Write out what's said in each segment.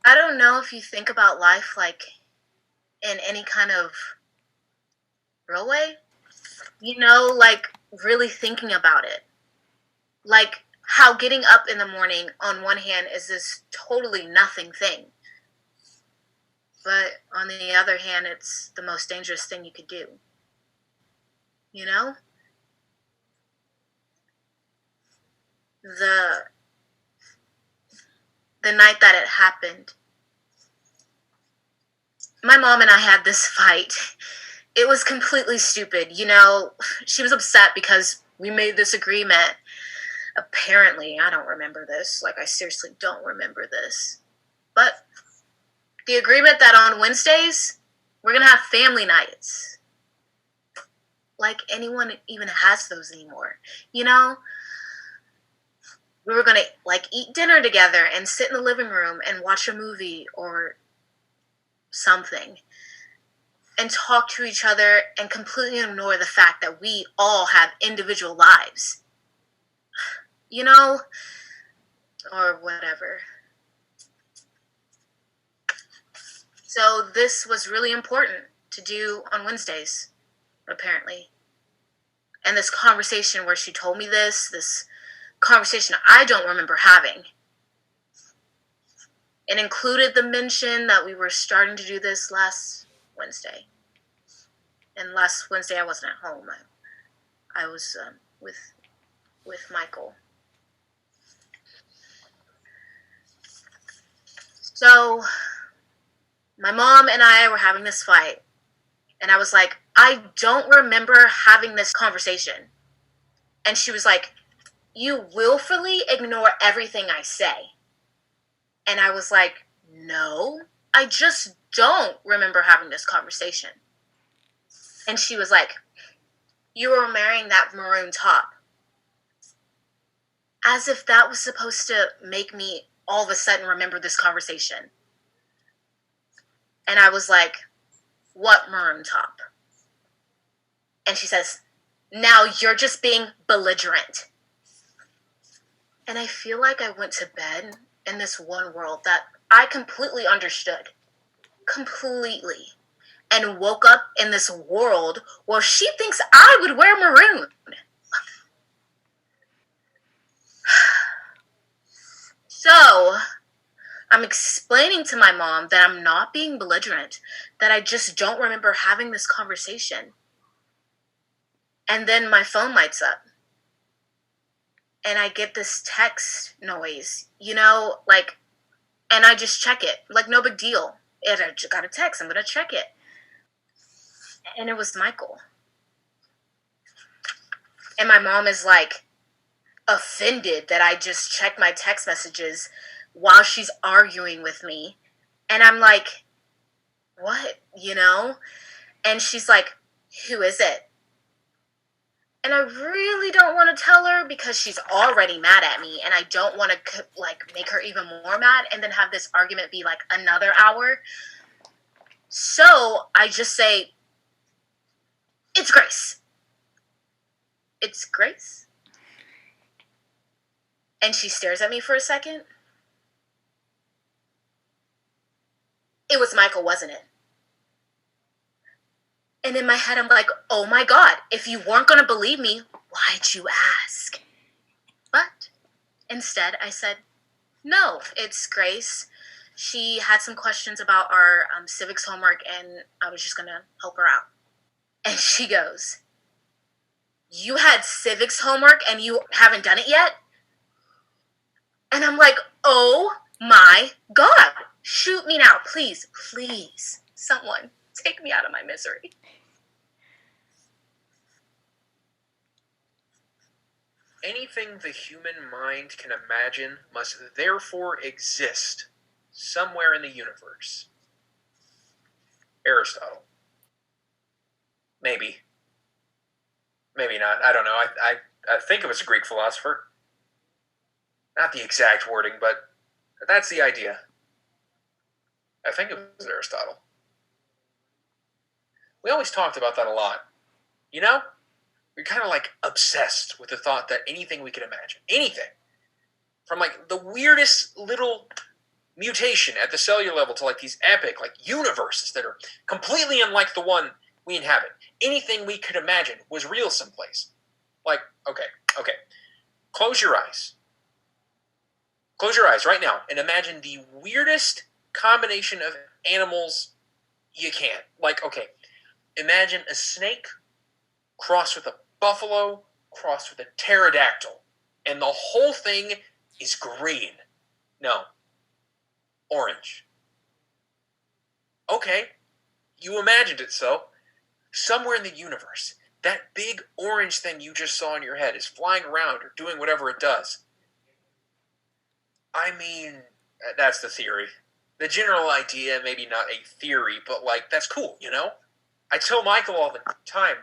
I don't know if you think about life like in any kind of real way, like really thinking about it. Like how getting up in the morning on one hand is this totally nothing thing. But on the other hand, it's the most dangerous thing you could do. You know? The night that it happened, my mom and I had this fight. It was completely stupid. She was upset because we made this agreement. Apparently, I don't remember this. Like, I seriously don't remember this. But the agreement that on Wednesdays, we're going to have family nights. Like anyone even has those anymore. We were going to, eat dinner together and sit in the living room and watch a movie or something. And talk to each other and completely ignore the fact that we all have individual lives. Or whatever. So this was really important to do on Wednesdays, apparently. And this conversation where she told me this conversation I don't remember having. It included the mention that we were starting to do this last Wednesday. And last Wednesday I wasn't at home. I was with Michael. So my mom and I were having this fight. And I was like, I don't remember having this conversation. And she was like, you willfully ignore everything I say. And I was like, no, I just don't remember having this conversation. And she was like, you were wearing that maroon top. As if that was supposed to make me all of a sudden remember this conversation. And I was like, what maroon top? And she says, now you're just being belligerent. And I feel like I went to bed in this one world that I completely understood. Completely. And woke up in this world where she thinks I would wear maroon. So, I'm explaining to my mom that I'm not being belligerent, that I just don't remember having this conversation. And then my phone lights up. And I get this text noise, and I just check it. Like, no big deal. I got a text, I'm going to check it. And it was Michael. And my mom is like offended that I just check my text messages while she's arguing with me. And I'm like, what? And she's like, who is it? And I really don't want to tell her because she's already mad at me. And I don't want to make her even more mad and then have this argument be like another hour. So I just say, it's Grace. It's Grace? And she stares at me for a second. It was Michael, wasn't it? And in my head, I'm like, oh my God, if you weren't going to believe me, why'd you ask? But instead, I said, no, it's Grace. She had some questions about our civics homework, and I was just going to help her out. And she goes, you had civics homework and you haven't done it yet? And I'm like, oh my God, shoot me now, please, please, someone take me out of my misery. Anything the human mind can imagine must therefore exist somewhere in the universe. Aristotle. Maybe. Maybe not. I don't know. I think it was a Greek philosopher. Not the exact wording, but that's the idea. I think it was Aristotle. We always talked about that a lot. We're kind of obsessed with the thought that anything we could imagine, anything, from the weirdest little mutation at the cellular level to like these epic like universes that are completely unlike the one we inhabit. Anything we could imagine was real someplace. Like, okay. Close your eyes. Close your eyes right now and imagine the weirdest combination of animals you can. Like, okay, imagine a snake crossed with a buffalo crossed with a pterodactyl. And the whole thing is green. No. Orange. Okay, you imagined it so. Somewhere in the universe, that big orange thing you just saw in your head is flying around or doing whatever it does. I mean, that's the theory. The general idea, maybe not a theory, but like, that's cool, you know? I tell Michael all the time.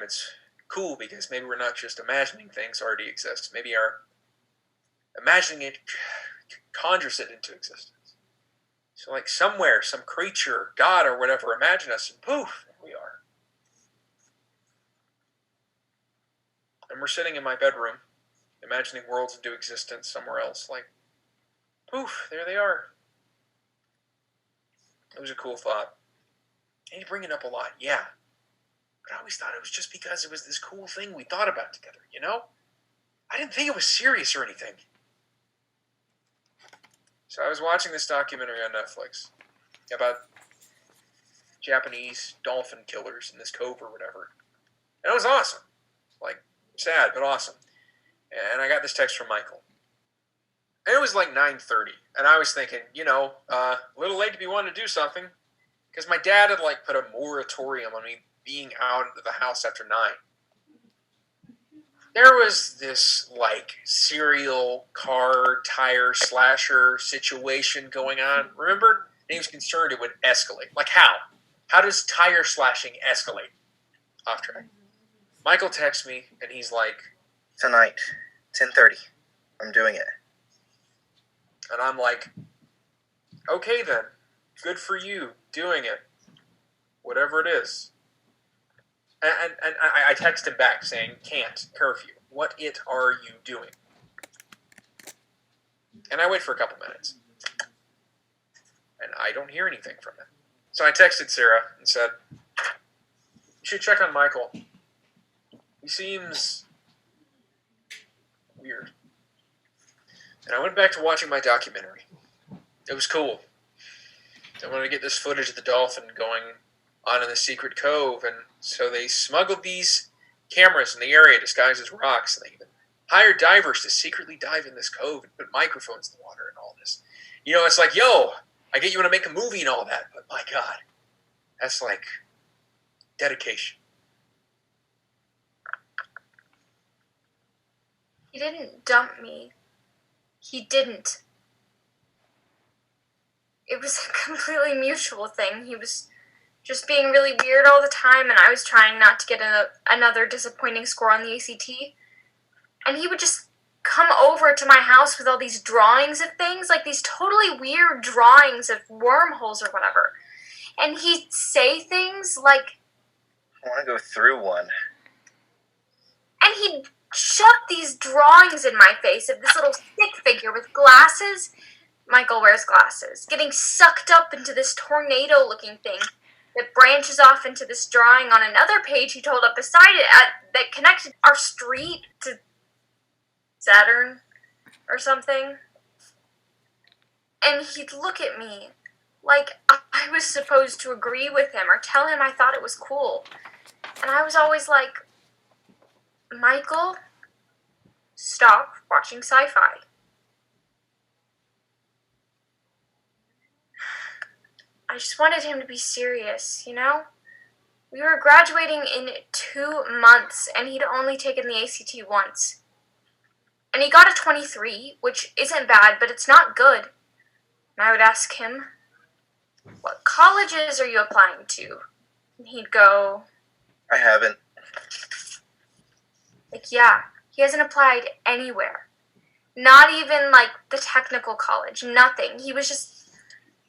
It's cool because maybe we're not just imagining things already exist. Maybe our imagining it conjures it into existence. So like somewhere, some creature, God or whatever, imagine us and poof, there we are. And we're sitting in my bedroom, imagining worlds into existence somewhere else. Like, poof, there they are. It was a cool thought. And you bring it up a lot, yeah. But I always thought it was just because it was this cool thing we thought about together, you know? I didn't think it was serious or anything. So I was watching this documentary on Netflix about Japanese dolphin killers in this cove or whatever. And it was awesome. Like, sad, but awesome. And I got this text from Michael. And it was like 9:30. And I was thinking, a little late to be wanting to do something. Because my dad had, like, put a moratorium on me being out of the house after 9. There was this, like, serial car tire slasher situation going on. Remember? And he was concerned it would escalate. Like, how? How does tire slashing escalate? Off track. Michael texts me, and he's like, tonight, 10:30. I'm doing it. And I'm like, okay then. Good for you doing it. Whatever it is. And I text him back saying, can't, curfew. What it are you doing? And I wait for a couple minutes. And I don't hear anything from him. So I texted Sarah and said, you should check on Michael. He seems weird. And I went back to watching my documentary. It was cool. I wanted to get this footage of the dolphin going on in the secret cove, and so they smuggled these cameras in the area disguised as rocks, and they even hired divers to secretly dive in this cove and put microphones in the water and all this. It's like, yo, I get you want to make a movie and all that, but my God, that's like dedication. He didn't dump me. He didn't. It was a completely mutual thing. He was just being really weird all the time, and I was trying not to get another disappointing score on the ACT. And he would just come over to my house with all these drawings of things, like these totally weird drawings of wormholes or whatever. And he'd say things like, I want to go through one. And he'd shove these drawings in my face of this little stick figure with glasses. Michael wears glasses. Getting sucked up into this tornado-looking thing that branches off into this drawing on another page he told up beside it that connected our street to Saturn or something. And he'd look at me like I was supposed to agree with him or tell him I thought it was cool. And I was always like, Michael, stop watching sci-fi. I just wanted him to be serious, you know? We were graduating in 2 months, and he'd only taken the ACT once. And he got a 23, which isn't bad, but it's not good. And I would ask him, what colleges are you applying to? And he'd go, I haven't. like, yeah, he hasn't applied anywhere. Not even, like, the technical college. Nothing. He was just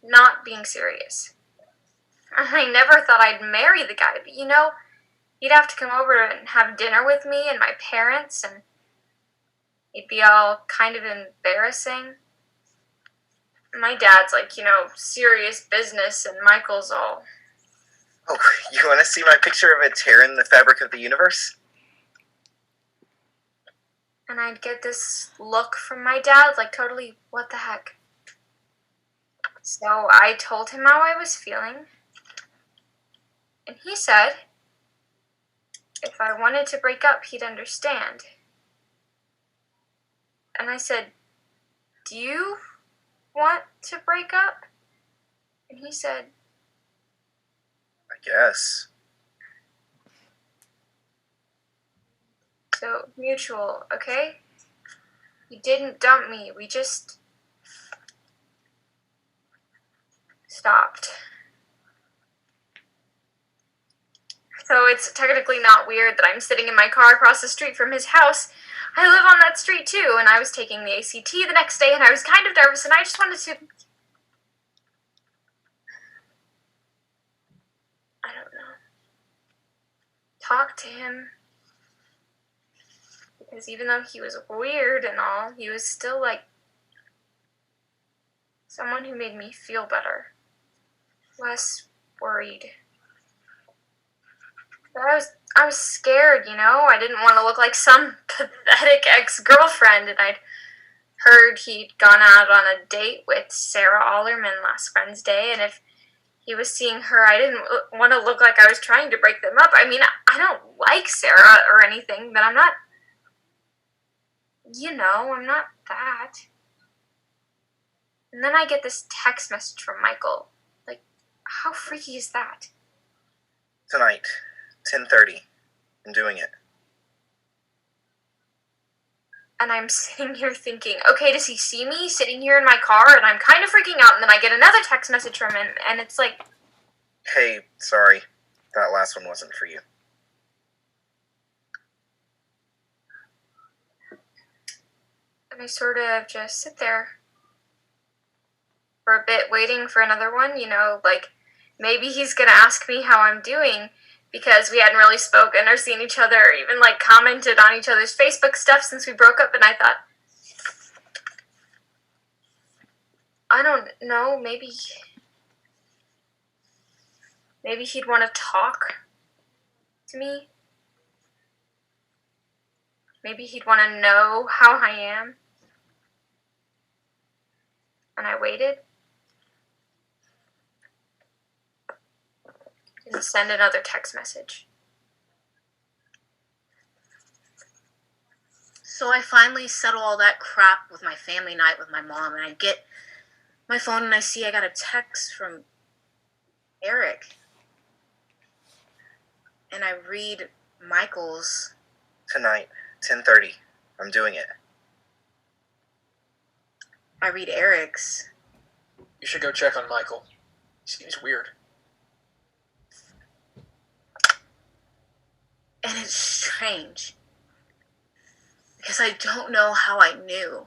not being serious. I never thought I'd marry the guy, but he'd have to come over and have dinner with me and my parents, and it'd be all kind of embarrassing. My dad's like, serious business, and Michael's all... Oh, you want to see my picture of a tear in the fabric of the universe? And I'd get this look from my dad, like totally, what the heck? So I told him how I was feeling, and he said if I wanted to break up, he'd understand. And I said, do you want to break up? And he said, I guess. So, mutual, okay? You didn't dump me, we just stopped. So it's technically not weird that I'm sitting in my car across the street from his house. I live on that street too, and I was taking the ACT the next day, and I was kind of nervous, and I just wanted to... I don't know. Talk to him. Because even though he was weird and all, he was still like someone who made me feel better. Less worried. But I was scared, I didn't want to look like some pathetic ex-girlfriend, and I'd heard he'd gone out on a date with Sarah Allerman last Wednesday, and if he was seeing her, I didn't want to look like I was trying to break them up. I mean, I don't like Sarah or anything, but I'm not, I'm not that. And then I get this text message from Michael. Like, how freaky is that? Tonight, 10:30. I'm doing it. And I'm sitting here thinking, okay, does he see me sitting here in my car? And I'm kind of freaking out, and then I get another text message from him, and it's like... Hey, sorry. That last one wasn't for you. And I sort of just sit there for a bit waiting for another one, like maybe he's going to ask me how I'm doing, because we hadn't really spoken or seen each other, or even like commented on each other's Facebook stuff since we broke up, and I thought, I don't know, maybe he'd want to talk to me. Maybe he'd want to know how I am. And I waited. Didn't send another text message. So I finally settle all that crap with my family night with my mom, and I get my phone and I see I got a text from Eric. And I read Michael's. Tonight, 10:30. I'm doing it. I read Eric's. You should go check on Michael. He seems weird. And it's strange. Because I don't know how I knew.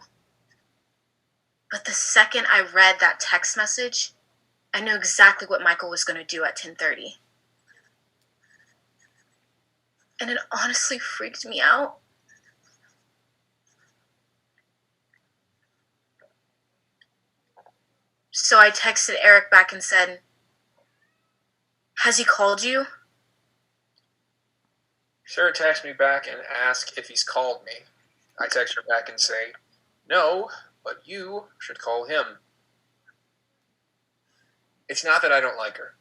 But the second I read that text message, I knew exactly what Michael was going to do at 10:30. And it honestly freaked me out. So I texted Eric back and said, has he called you? Sarah texts me back and asks if he's called me. I text her back and say, no, but you should call him. It's not that I don't like her.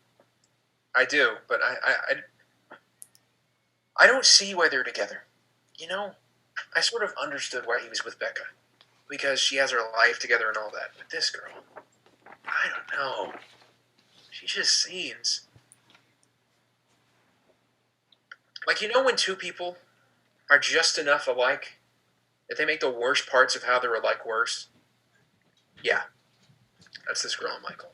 I do, but I don't see why they're together. I sort of understood why he was with Becca, because she has her life together and all that. But this girl, I don't know. She just seems... like, when two people are just enough alike that they make the worst parts of how they're alike worse? Yeah. That's this girl and Michael.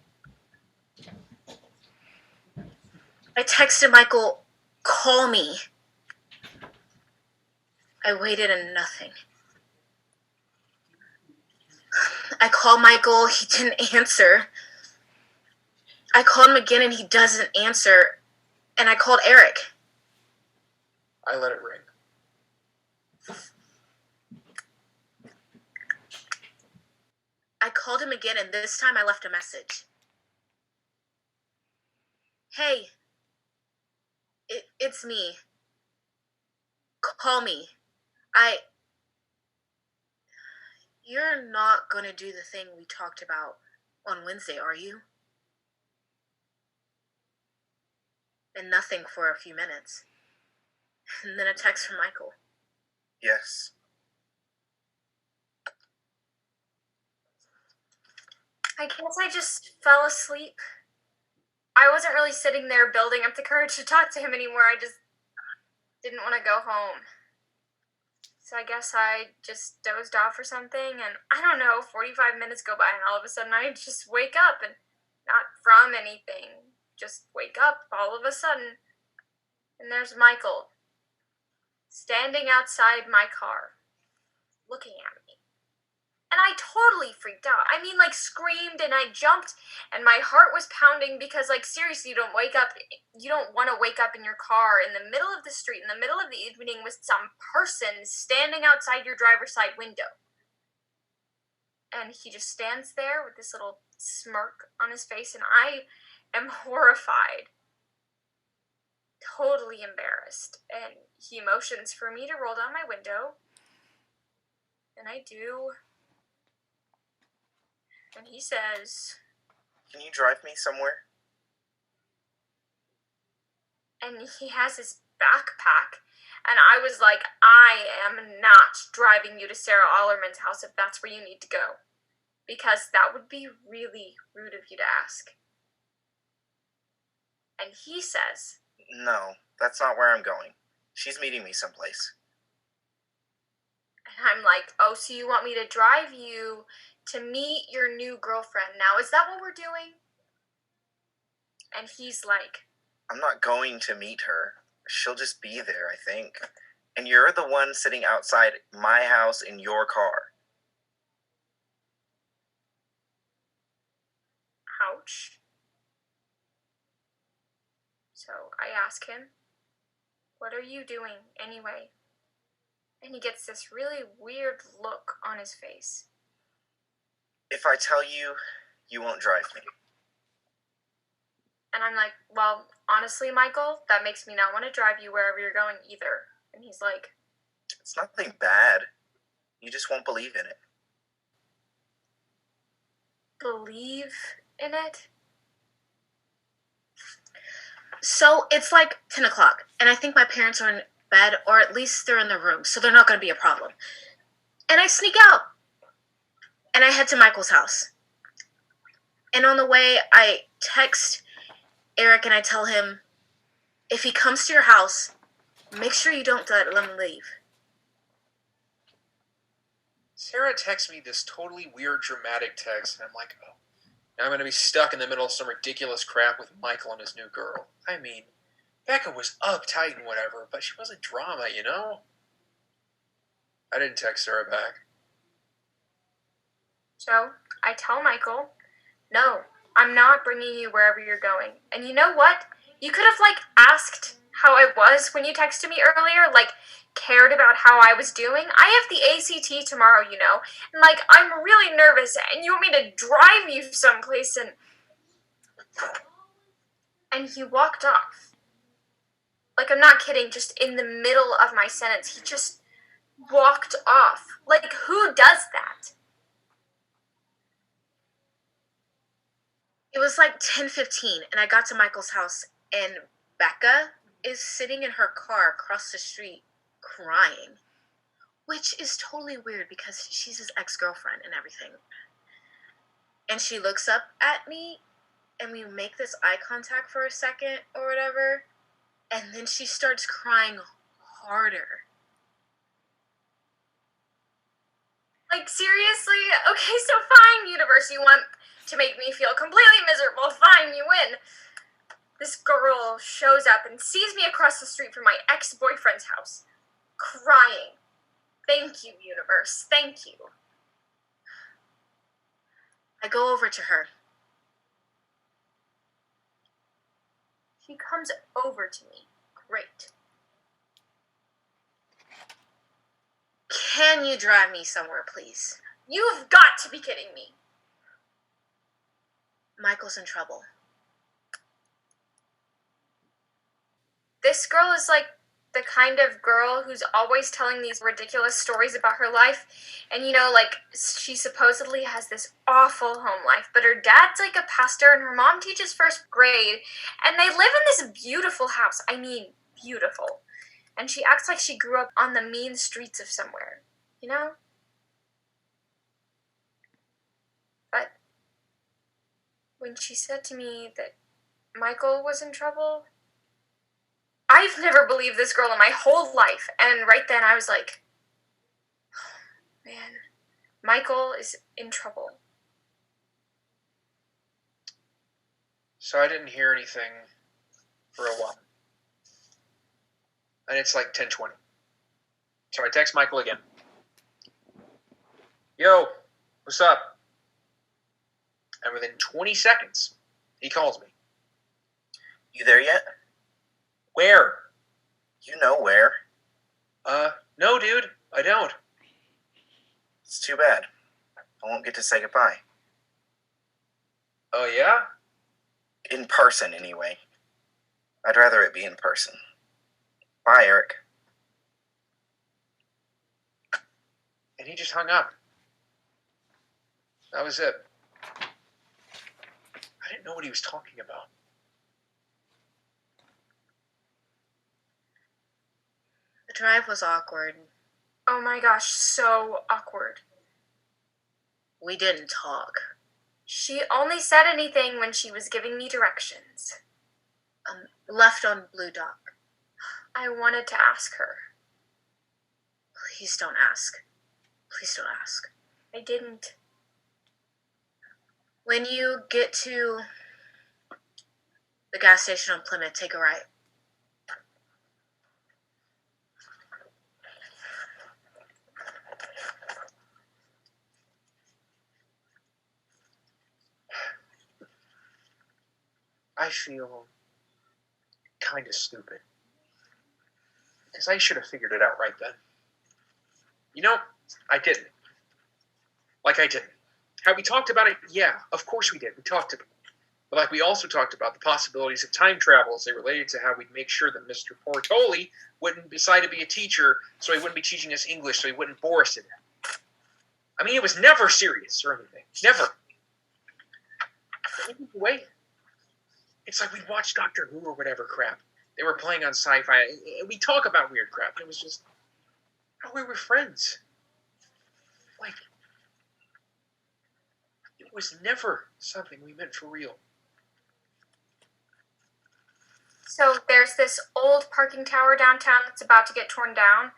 I texted Michael, call me. I waited and nothing. I called Michael, he didn't answer. I called him again and he doesn't answer. And I called Eric. I let it ring. I called him again, and this time I left a message. Hey, it's me. Call me. You're not gonna do the thing we talked about on Wednesday, are you? And nothing for a few minutes. And then a text from Michael. Yes. I guess I just fell asleep. I wasn't really sitting there building up the courage to talk to him anymore. I just didn't want to go home. So I guess I just dozed off or something, and I don't know, 45 minutes go by, and all of a sudden I just wake up, and not from anything. Just wake up all of a sudden, and there's Michael, standing outside my car, looking at me. And I totally freaked out. I mean, like, screamed and I jumped and my heart was pounding because, like, seriously, you don't want to wake up in your car in the middle of the street, in the middle of the evening with some person standing outside your driver's side window. And he just stands there with this little smirk on his face, and I am horrified. Totally embarrassed. And he motions for me to roll down my window. And I do. And he says, "Can you drive me somewhere?" And he has his backpack. And I was like, I am not driving you to Sarah Allerman's house if that's where you need to go. Because that would be really rude of you to ask. And he says, "No, that's not where I'm going. She's meeting me someplace." and I'm like, oh, so you want me to drive you to meet your new girlfriend now? Is that what we're doing? And he's like, "I'm not going to meet her. She'll just be there, I think. And you're the one sitting outside my house in your car." ouch. So I ask him, what are you doing anyway? And he gets this really weird look on his face. "If I tell you, you won't drive me." And I'm like, well, honestly, Michael, that makes me not want to drive you wherever you're going either. And he's like, "It's nothing bad. You just won't believe in it." believe in it? So it's like 10 o'clock, and I think my parents are in bed, or at least they're in their room, so they're not going to be a problem. And I sneak out, and I head to Michael's house. And on the way, I text Eric, and I tell him, if he comes to your house, make sure you don't let him leave. Sarah texts me this totally weird, dramatic text, and I'm like, oh, now I'm going to be stuck in the middle of some ridiculous crap with Michael and his new girl. I mean, Becca was uptight and whatever, but she wasn't drama, you know? I didn't text Sarah back. So I tell Michael, no, I'm not bringing you wherever you're going. And you know what? You could have, like, asked how I was when you texted me earlier, like, cared about how I was doing. I have the ACT tomorrow, you know, and, like, I'm really nervous, and you want me to drive you someplace, and he walked off. Like, I'm not kidding, just in the middle of my sentence, he just walked off. Like, who does that? It was like 10:15, and I got to Michael's house, and Becca is sitting in her car across the street crying, which is totally weird because she's his ex-girlfriend and everything. And she looks up at me, and we make this eye contact for a second or whatever, and then she starts crying harder. Like, seriously? Okay, so fine, universe, you want to make me feel completely miserable, fine, you win. This girl shows up and sees me across the street from my ex-boyfriend's house, crying. Thank you, universe, thank you. I go over to her. She comes over to me. Great. Can you drive me somewhere, please? You've got to be kidding me. Michael's in trouble. This girl is like the kind of girl who's always telling these ridiculous stories about her life. And, like, she supposedly has this awful home life, but her dad's like a pastor and her mom teaches first grade, and they live in this beautiful house. I mean, beautiful. And she acts like she grew up on the mean streets of somewhere, But when she said to me that Michael was in trouble, I've never believed this girl in my whole life. And right then I was like, oh, man, Michael is in trouble. So I didn't hear anything for a while. And it's like 10:20. So I text Michael again. Yo, what's up? And within 20 seconds, he calls me. You there yet? Where? You know where. No, dude, I don't. It's too bad. I won't get to say goodbye. Oh, yeah? In person, anyway. I'd rather it be in person. Bye, Eric. And he just hung up. That was it. I didn't know what he was talking about. The drive was awkward. Oh my gosh, so awkward. We didn't talk. She only said anything when she was giving me directions. Left on Blue Dock. I wanted to ask her. Please don't ask. Please don't ask. I didn't. When you get to the gas station on Plymouth, take a right. I feel kind of stupid. Because I should have figured it out right then. I didn't. Like, I didn't. How we talked about it, yeah, of course we did. We talked about it. But like we also talked about the possibilities of time travel as they related to how we'd make sure that Mr. Portoli wouldn't decide to be a teacher, so he wouldn't be teaching us English, so he wouldn't bore us to death. I mean, it was never serious or anything. Never. But anyway, it's like we'd watch Doctor Who or whatever crap. They were playing on sci-fi. We talk about weird crap. And it was just, oh, we were friends. Like, it was never something we meant for real. So there's this old parking tower downtown that's about to get torn down.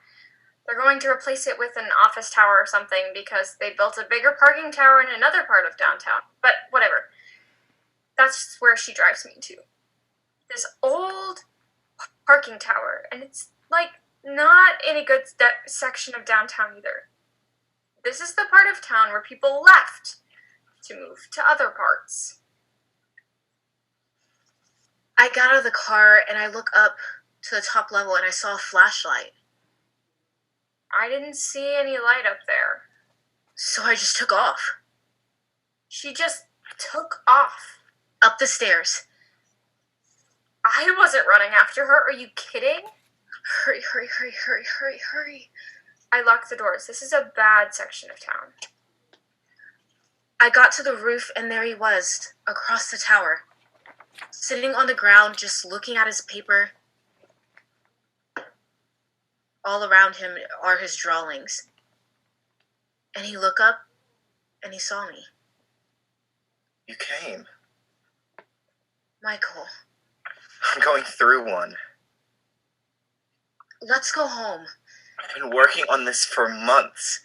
They're going to replace it with an office tower or something because they built a bigger parking tower in another part of downtown. But whatever. That's where she drives me to. This old parking tower. And it's, like, not in a good section of downtown either. This is the part of town where people left to move to other parts. I got out of the car and I look up to the top level and I saw a flashlight. I didn't see any light up there. So I just took off. She just took off. Up the stairs. I wasn't running after her. Are you kidding? Hurry, hurry, hurry, hurry, hurry, hurry. I locked the doors. This is a bad section of town. I got to the roof and there he was, across the tower. Sitting on the ground, just looking at his paper. All around him are his drawings. And he looked up and he saw me. You came. Michael. I'm going through one. Let's go home. I've been working on this for months.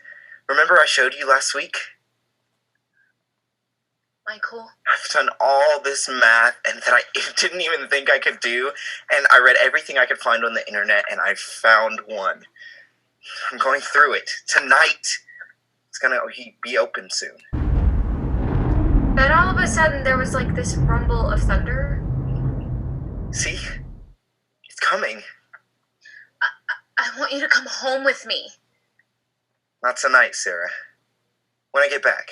Remember I showed you last week? Michael. I've done all this math and that I didn't even think I could do, and I read everything I could find on the internet, and I found one. I'm going through it tonight. It's gonna be open soon. Then all of a sudden there was like this rumble of thunder. See? It's coming. I want you to come home with me. Not tonight, Sarah. When I get back.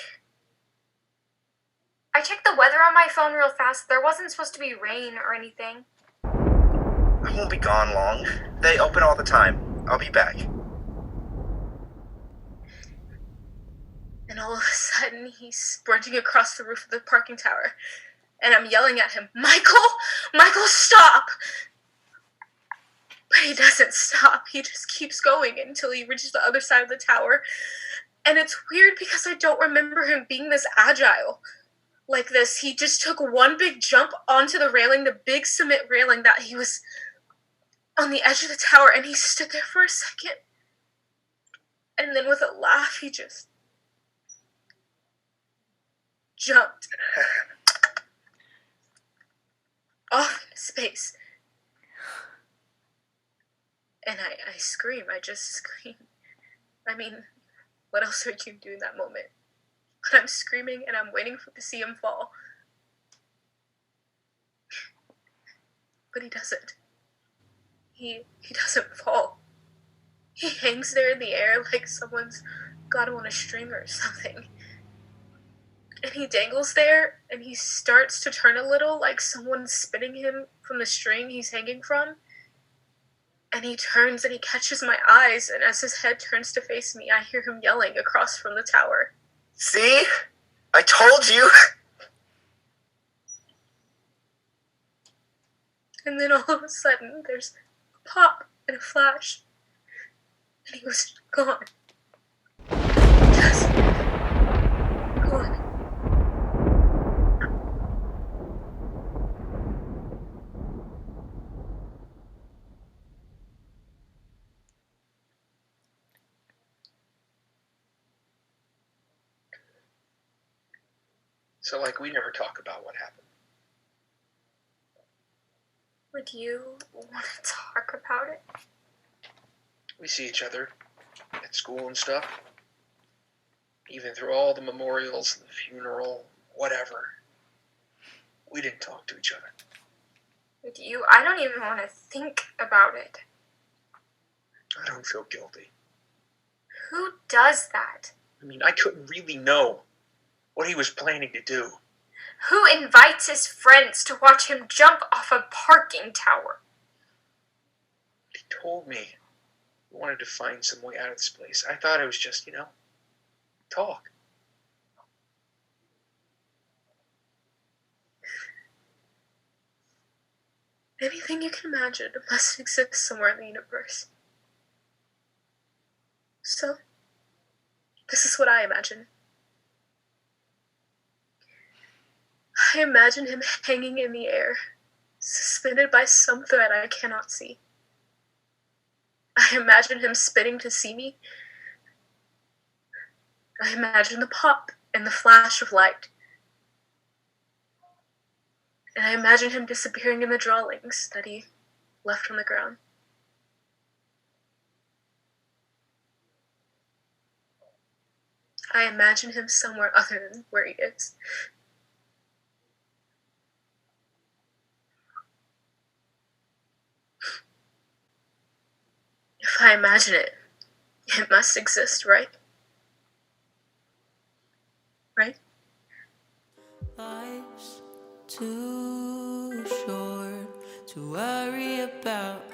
I checked the weather on my phone real fast. There wasn't supposed to be rain or anything. I won't be gone long. They open all the time. I'll be back. And all of a sudden, he's sprinting across the roof of the parking tower. And I'm yelling at him, Michael! Michael, stop! But he doesn't stop. He just keeps going until he reaches the other side of the tower. And it's weird because I don't remember him being this agile. Like this. He just took one big jump onto the railing, the big cement railing that he was on the edge of the tower, and he stood there for a second. And then with a laugh, he just jumped off into space. And I scream. I just scream. I mean, what else would you do in that moment? But I'm screaming and I'm waiting to see him fall. But he doesn't. He doesn't fall. He hangs there in the air like someone's got him on a string or something. And he dangles there, and he starts to turn a little like someone's spinning him from the string he's hanging from. And he turns and he catches my eyes, and as his head turns to face me, I hear him yelling across from the tower. See? I told you! And then all of a sudden, there's a pop and a flash. And he was gone. Just gone. So, like, we never talk about what happened. Would you want to talk about it? We see each other at school and stuff. Even through all the memorials, the funeral, whatever. We didn't talk to each other. Would you? I don't even want to think about it. I don't feel guilty. Who does that? I mean, I couldn't really know what he was planning to do. Who invites his friends to watch him jump off a parking tower? He told me he wanted to find some way out of this place. I thought it was just, talk. Anything you can imagine must exist somewhere in the universe. So, this is what I imagine. I imagine him hanging in the air, suspended by some thread I cannot see. I imagine him spitting to see me. I imagine the pop and the flash of light. And I imagine him disappearing in the drawlings that he left on the ground. I imagine him somewhere other than where he is. If I imagine it, it must exist, right? Right? Life's too short to worry about